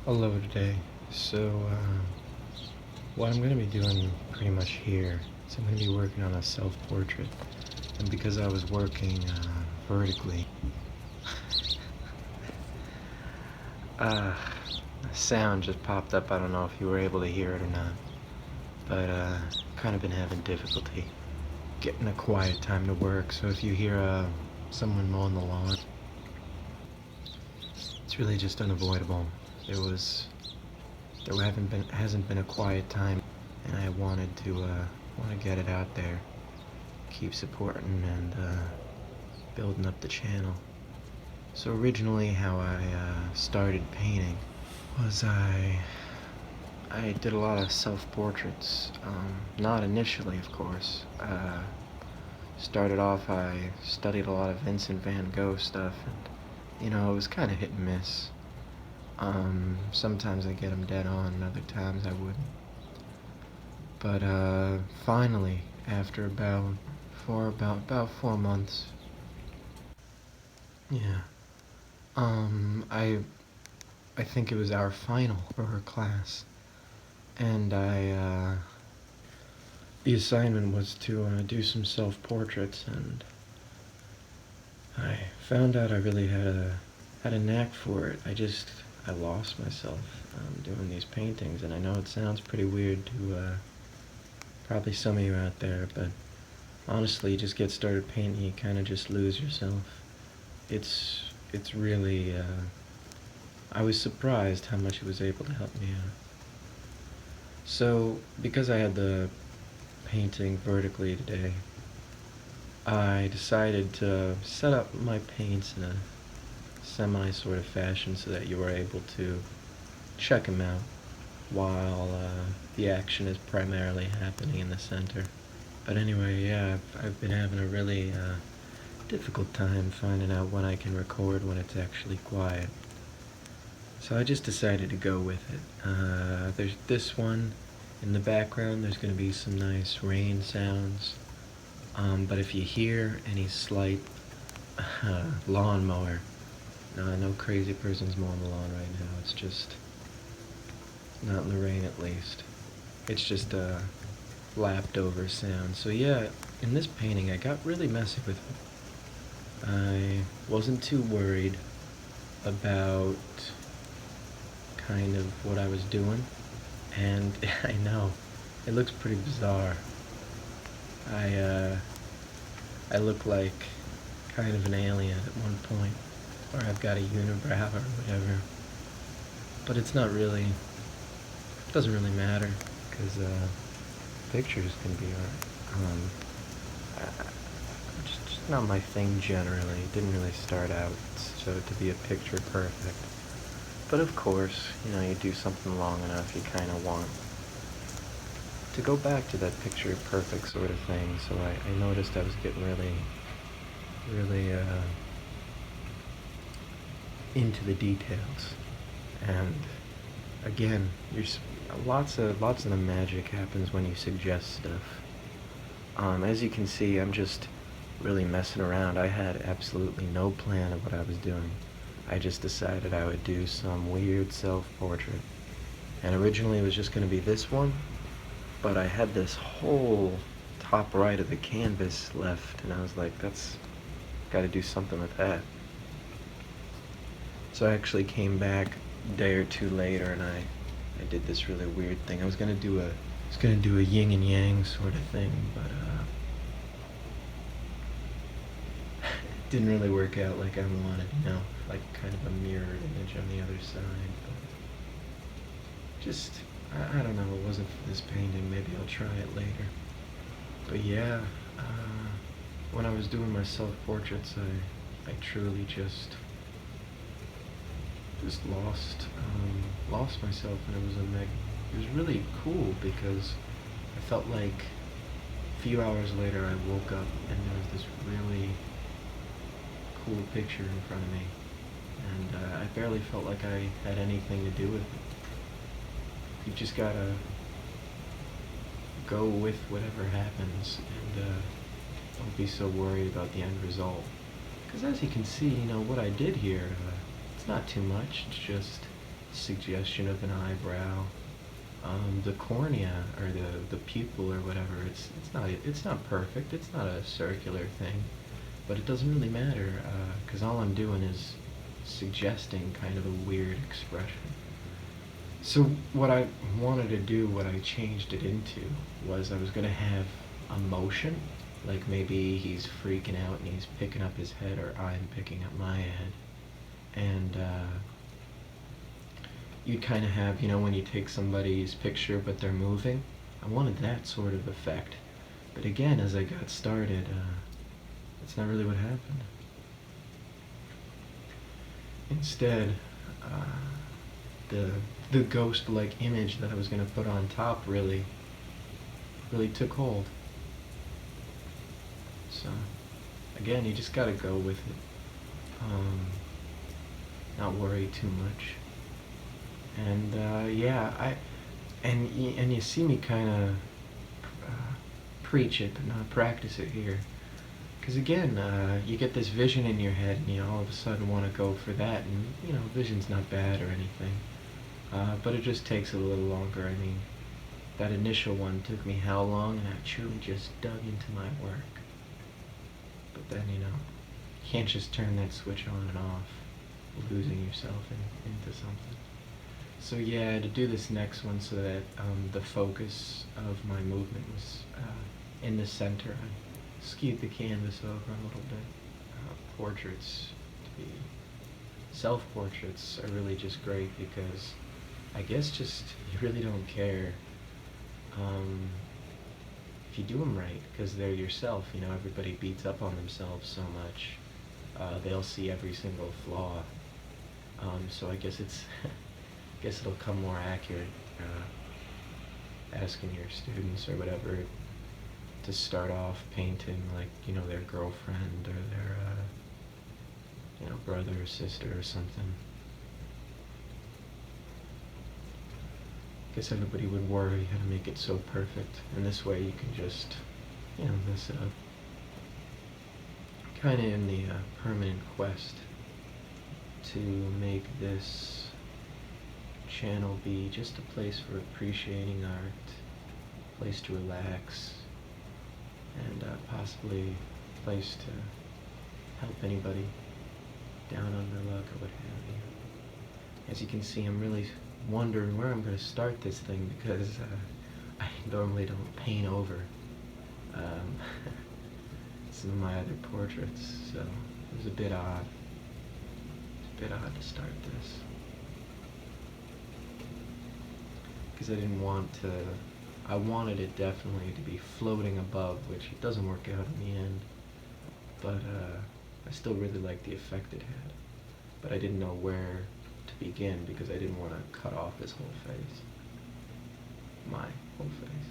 Hello today. What I'm going to be doing pretty much here is I'm going to be working on a self-portrait. And because I was working vertically, a sound just popped up. I don't know if you were able to hear it or not. But kind of been having difficulty getting a quiet time to work. So if you hear someone mowing the lawn, it's really just unavoidable. There hasn't been a quiet time, and I wanted to get it out there, keep supporting and building up the channel. So originally, how I started painting was I did a lot of self-portraits. Not initially, of course. Started off, I studied a lot of Vincent van Gogh stuff, and it was kind of hit and miss. Sometimes I get them dead on, and other times I wouldn't. But finally, after about 4 months, yeah, I think it was our final for her class, and the assignment was to do some self-portraits, and I found out I really had a knack for it. I lost myself doing these paintings, and I know it sounds pretty weird to probably some of you out there, but honestly, you just get started painting, you kind of just lose yourself. It's really, I was surprised how much it was able to help me out. So, because I had the painting vertically today, I decided to set up my paints in a semi sort of fashion so that you were able to check them out while the action is primarily happening in the center. But anyway, yeah, I've been having a really difficult time finding out when I can record when it's actually quiet. So I just decided to go with it. There's this one in the background. There's going to be some nice rain sounds. But if you hear any slight lawnmower, no crazy person's mowing the lawn right now. It's just not in the rain, at least. It's just a lapped over sound. So yeah, in this painting, I got really messy with it. I wasn't too worried about kind of what I was doing, and I know it looks pretty bizarre. I look like kind of an alien at one point, or I've got a unibrow or whatever. But it's not really, it doesn't really matter, because pictures can be art. Just not my thing generally. It didn't really start out so to be a picture perfect. But of course, you do something long enough, you kind of want to go back to that picture perfect sort of thing. So I noticed I was getting really into the details. And again, lots of the magic happens when you suggest stuff. As you can see, I'm just really messing around. I had absolutely no plan of what I was doing. I just decided I would do some weird self-portrait. And originally it was just going to be this one, but I had this whole top right of the canvas left, and I was like, got to do something with that. So I actually came back a day or two later, and I did this really weird thing. I was gonna do a yin and yang sort of thing, but it didn't really work out like I wanted, like kind of a mirrored image on the other side. But just, I don't know, it wasn't for this painting. Maybe I'll try it later. But yeah, when I was doing my self-portraits, I truly just lost myself, and it was really cool, because I felt like a few hours later I woke up and there was this really cool picture in front of me, and I barely felt like I had anything to do with it. You just gotta go with whatever happens, and don't be so worried about the end result. Because as you can see, what I did here, it's not too much. It's just suggestion of an eyebrow. The cornea or the pupil or whatever, it's not perfect. It's not a circular thing, but it doesn't really matter because all I'm doing is suggesting kind of a weird expression. So what I wanted to do, what I changed it into, was I was going to have emotion, like maybe he's freaking out and he's picking up his head, or I'm picking up my head, and you'd kind of have, when you take somebody's picture but they're moving. I wanted that sort of effect. But again, as I got started, that's not really what happened. Instead, the ghost-like image that I was going to put on top really took hold. So, again, you just got to go with it. Not worry too much. And yeah, and you see me kind of preach it, but not practice it here. Because again, you get this vision in your head, and you all of a sudden want to go for that, and vision's not bad or anything, but it just takes a little longer. I mean, that initial one took me how long, and I truly just dug into my work. But then, you can't just turn that switch on and off, losing yourself into something. So yeah, to do this next one so that the focus of my movement was in the center, I skewed the canvas over a little bit. Portraits, self-portraits are really just great because I guess just you really don't care if you do them right, because they're yourself. Everybody beats up on themselves so much. They'll see every single flaw. So I guess it'll come more accurate asking your students or whatever to start off painting like their girlfriend or their brother or sister or something. Guess everybody would worry how to make it so perfect, and this way you can just mess it up. Kind of in the permanent quest to make this channel be just a place for appreciating art, a place to relax, and possibly a place to help anybody down on their luck or what have you. As you can see, I'm really wondering where I'm going to start this thing because I normally don't paint over some of my other portraits, so it was a bit odd. It's a bit odd to start this. Because I didn't want to, I wanted it definitely to be floating above, which it doesn't work out in the end, but I still really liked the effect it had. But I didn't know where to begin because I didn't want to cut off his whole face. My whole face.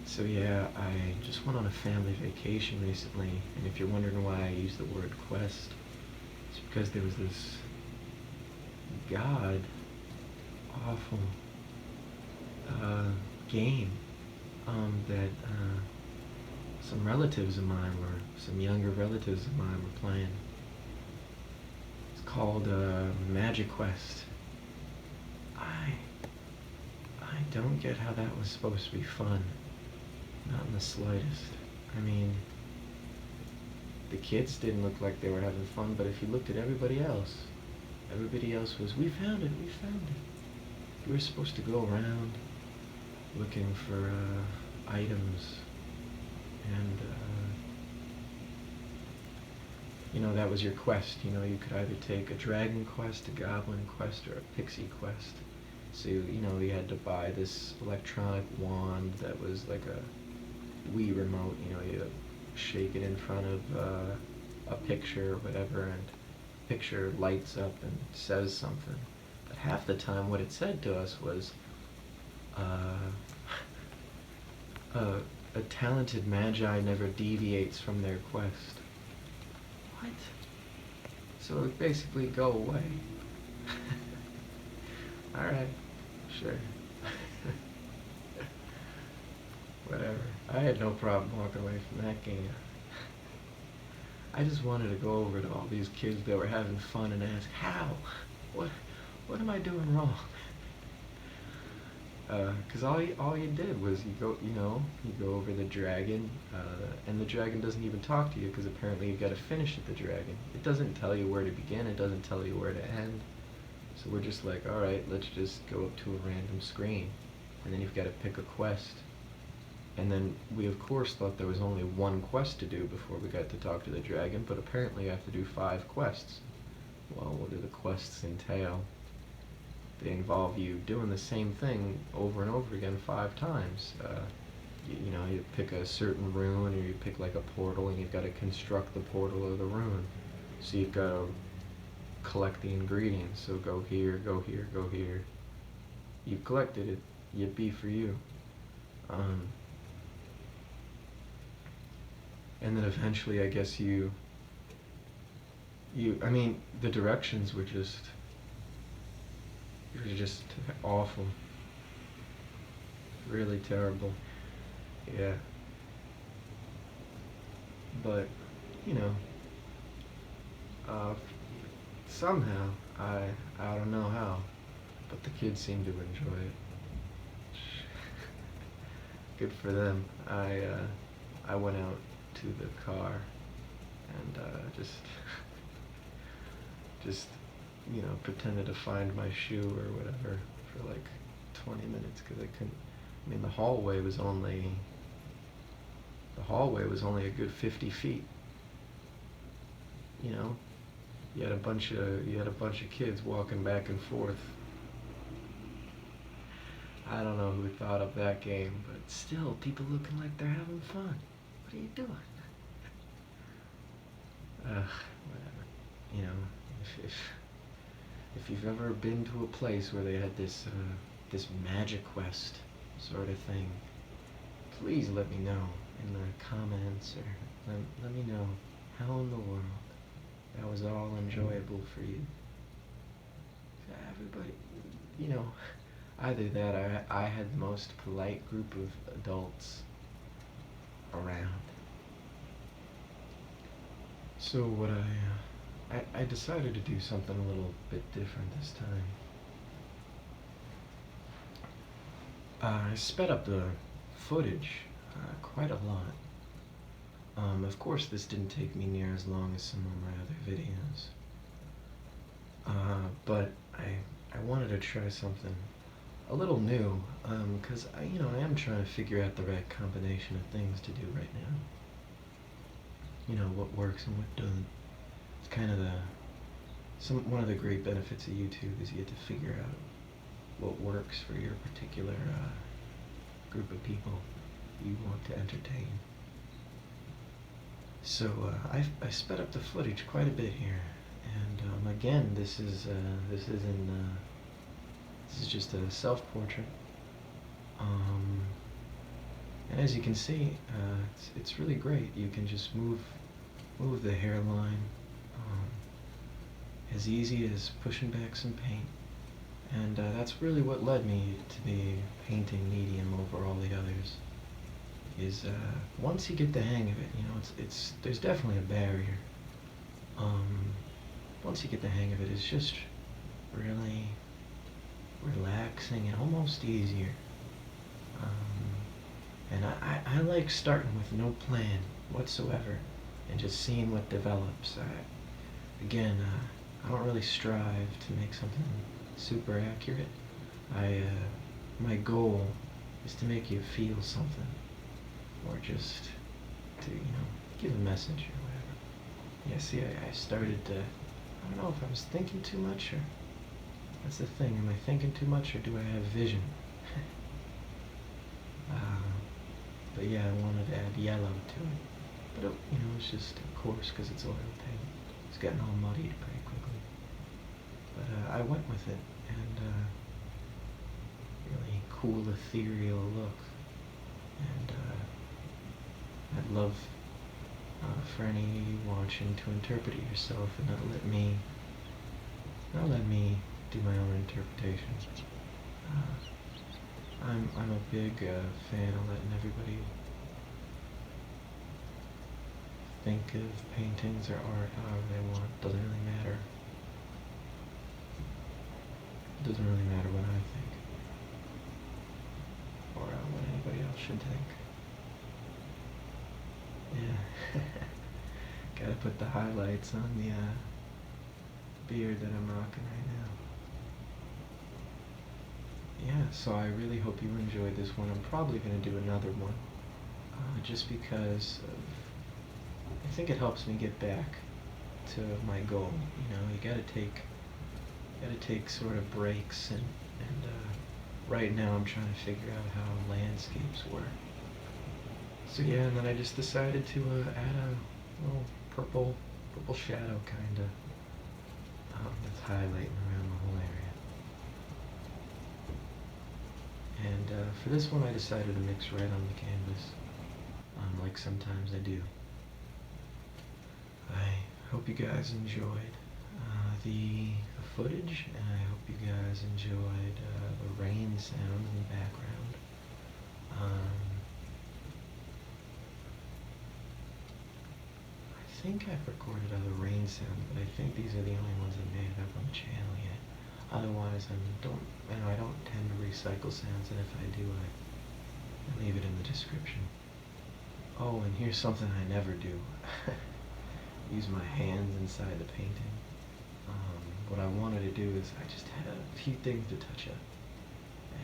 So yeah, I just went on a family vacation recently, and if you're wondering why I use the word quest, it's because there was this awful game that some relatives of mine some younger relatives of mine were playing. It's called Magic Quest. I don't get how that was supposed to be fun. Not in the slightest. I mean, the kids didn't look like they were having fun, but if you looked at everybody else was, we found it. We were supposed to go around looking for items, and that was your quest. You could either take a dragon quest, a goblin quest, or a pixie quest. So you had to buy this electronic wand that was like a Wii remote. You shake it in front of a picture or whatever, and the picture lights up and says something. But half the time what it said to us was a talented magi never deviates from their quest. What? So it would basically go away. Alright, sure. Whatever. I had no problem walking away from that game. I just wanted to go over to all these kids that were having fun and ask, how? What, what am I doing wrong? Because all you did was you go over the dragon, and the dragon doesn't even talk to you because apparently you got to finish at the dragon. It doesn't tell you where to begin. It doesn't tell you where to end. So we're just like, all right, let's just go up to a random screen, and then you've got to pick a quest. And then we of course thought there was only one quest to do before we got to talk to the dragon, but apparently you have to do 5 quests. Well, what do the quests entail? They involve you doing the same thing over and over again 5 times. You pick a certain rune, or you pick like a portal, and you've got to construct the portal or the rune. So you've got to collect the ingredients. So go here, go here, go here. You've collected it. Yippee for you. And then eventually, I guess I mean, the directions were just awful. Really terrible. Yeah. But, you know, somehow, I don't know how, but the kids seem to enjoy it. Good for them. I went out to the car and just pretended to find my shoe or whatever for like 20 minutes because I couldn't. I mean, the hallway was only a good 50 feet. You had a bunch of kids walking back and forth. I don't know who thought up that game, but still, people looking like they're having fun. What are you doing? Whatever. If you've ever been to a place where they had this magic quest sort of thing, please let me know in the comments, or let me know how in the world that was all enjoyable for you. Everybody, either that or I had the most polite group of adults around. So what I decided to do something a little bit different this time. I sped up the footage quite a lot. Of course, this didn't take me near as long as some of my other videos. But I wanted to try something a little new, because I am trying to figure out the right combination of things to do right now. What works and what doesn't. It's kind of one of the great benefits of YouTube is you get to figure out what works for your particular group of people you want to entertain. So I sped up the footage quite a bit here, and again, this is just a self-portrait, and as you can see, it's really great. You can just move the hairline as easy as pushing back some paint, and that's really what led me to be painting medium over all the others. Is once you get the hang of it, there's definitely a barrier. Once you get the hang of it, it's just really relaxing and almost easier. And I like starting with no plan whatsoever and just seeing what develops. I don't really strive to make something super accurate. My goal is to make you feel something, or just to give a message or whatever. Yeah, see, I started to, I don't know if I was thinking too much, or that's the thing. Am I thinking too much, or do I have vision? But yeah, I wanted to add yellow to it. But it's just, of course, because it's oil paint. It's getting all muddied pretty quickly. But I went with it, and really cool, ethereal look. And I'd love for any of you watching to interpret it yourself, and not let me do my own interpretation. I'm a big fan of letting everybody think of paintings or art however they want. Doesn't really matter. It doesn't really matter what I think. Or what anybody else should think. Yeah. Gotta put the highlights on the beard that I'm rocking right now. Yeah, so I really hope you enjoyed this one. I'm probably going to do another one. Just because I think it helps me get back to my goal. You know, you gotta take sort of breaks, and right now I'm trying to figure out how landscapes work. So yeah, and then I just decided to add a little purple shadow kind of that's highlighting around the whole area. And for this one, I decided to mix right on the canvas, like sometimes I do. I hope you guys enjoyed the footage, and I hope you guys enjoyed the rain sound in the background. I think I've recorded other rain sounds, but I think these are the only ones that made it up on the channel yet. Otherwise, I don't tend to recycle sounds, and if I do, I leave it in the description. Oh, and here's something I never do. Use my hands inside the painting. What I wanted to do is I just had a few things to touch up,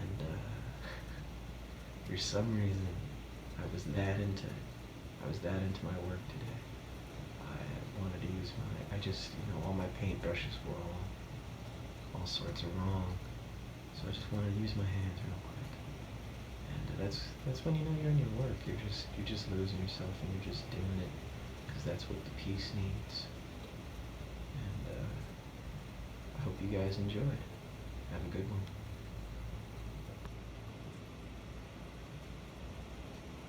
and for some reason I was that into my work today. I wanted to use all my paintbrushes were all sorts of wrong, so I just wanted to use my hands real quick. And that's when you know you're in your work. You're just losing yourself, and you're just doing it because that's what the piece needs. And I hope you guys enjoyed. Have a good one.